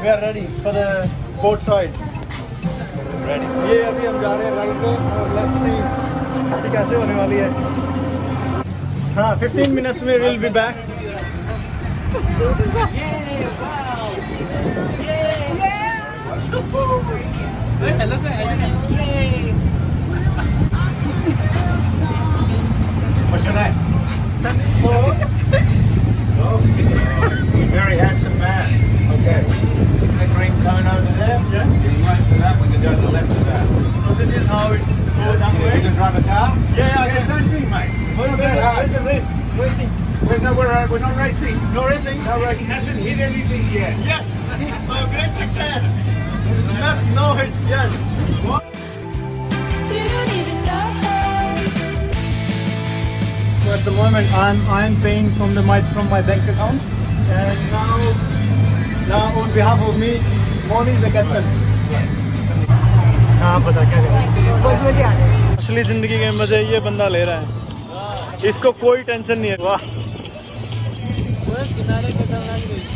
We are ready for the boat ride. Ready. ये अभी हम जा रहे हैं राइड पे और let's see ये कैसे होने वाली है. हाँ, 15 minutes में we'll be back. What's your name? Very handsome man. Okay. The green cone over there. Yes. You can wait for that. We can go to the left of that. So this is how it goes that You way. can drive a car? Yeah, Same thing, mate. What about Where's the race? Racing. We're not racing. No racing. No racing. Hasn't hit anything yet. Yes. So great success. No hit. Yes. So at the moment I'm paying from my bank account, and now on behalf of me, Moni is the captain. हाँ पता क्या करें. असली जिंदगी के मजे ये बंदा ले रहा है. इसको कोई टेंशन नहीं है. वाह. किनारे पे चलना ही नहीं.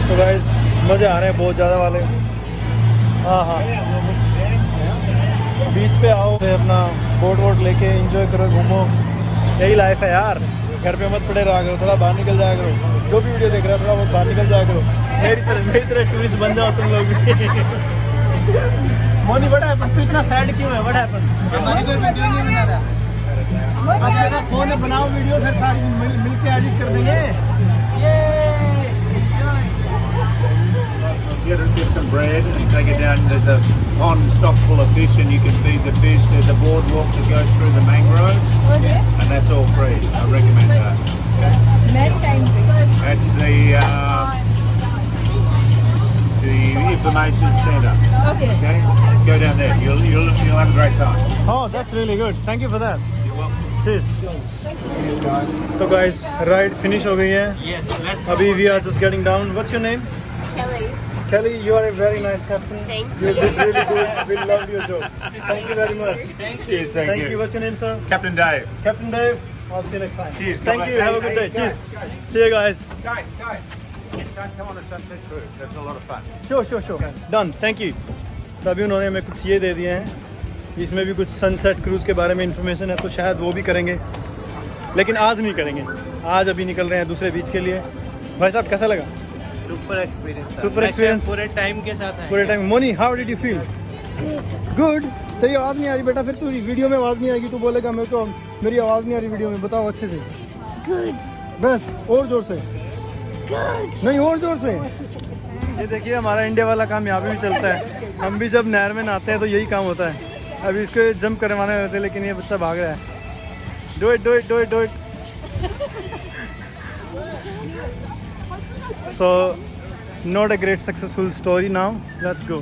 तो गाइस मज़े आ रहे हैं बहुत ज़्यादा वाले. हाँ बीच पे आओ, अपना बोट लेके एंजॉय करो, घूमो. यही लाइफ है यार. घर पे मत पड़े रहा करो, थोड़ा बाहर निकल जाया करो. जो भी वीडियो देख रहा है थोड़ा बहुत बाहर निकल जाया करो. मेरी तरह टूरिस्ट बन जाओ तुम लोग भी. Moni what happened? तू इतना सैड क्यों है? What happened? हमारी कोई वीडियो नहीं बना रहा. अच्छा फोन में बनाओ वीडियो, फिर सारी मिल के एडिट कर देंगे. Get some bread and take it down. There's a pond stock full of fish and you can feed the fish. There's a boardwalk that goes through the mangroves. Okay. And that's all free. I recommend that. Okay. Maritime. That's the information centre. Okay. Okay. Go down there. You'll have a great time. Oh, that's really good. Thank you for that. You're welcome. Cheers. तो guys, ride finish हो गई है. Yes. अभी we are just getting down. What's your name? Kelly. Kelly, you are a very nice captain. Thank You did really good. We loved your job. Thank you very much. Cheers. Thank you. What's your name, sir? Captain Dave. Captain Dave. I'll see you next time. Cheers. Thank you. Have a good day. Cheers. See you guys. Guys. Come on a sunset cruise. That's a lot of fun. Sure. Done. Thank you. तो अभी उन्होंने हमें कुछ ये दे दिए हैं. इसमें भी कुछ सनसेट क्रूज़ के बारे में इंफॉर्मेशन है, तो शायद वो भी करेंगे, लेकिन आज नहीं करेंगे. आज अभी निकल रहे हैं दूसरे बीच के लिए. भाई साहब कैसा लगा? सुपर एक्सपीरियंस पूरे टाइम के साथ पूरे time. Moni, how did you feel? Good. तेरी आवाज़ नहीं आ रही बेटा. फिर तू वीडियो में आवाज़ नहीं आएगी, तू बोलेगा मेरे को मेरी आवाज़ नहीं आ रही वीडियो में. बताओ अच्छे से. Good. बस और जोर से. Good. नहीं और जोर से. ये देखिए हमारा इंडिया वाला काम यहाँ पे भी चलता है. हम भी जब नहर में नहाते हैं तो यही काम होता है. अभी इसको जंप करवाने रहते हैं, लेकिन ये बच्चा भाग रहा है. Do it. So not a great successful story now. Let's go.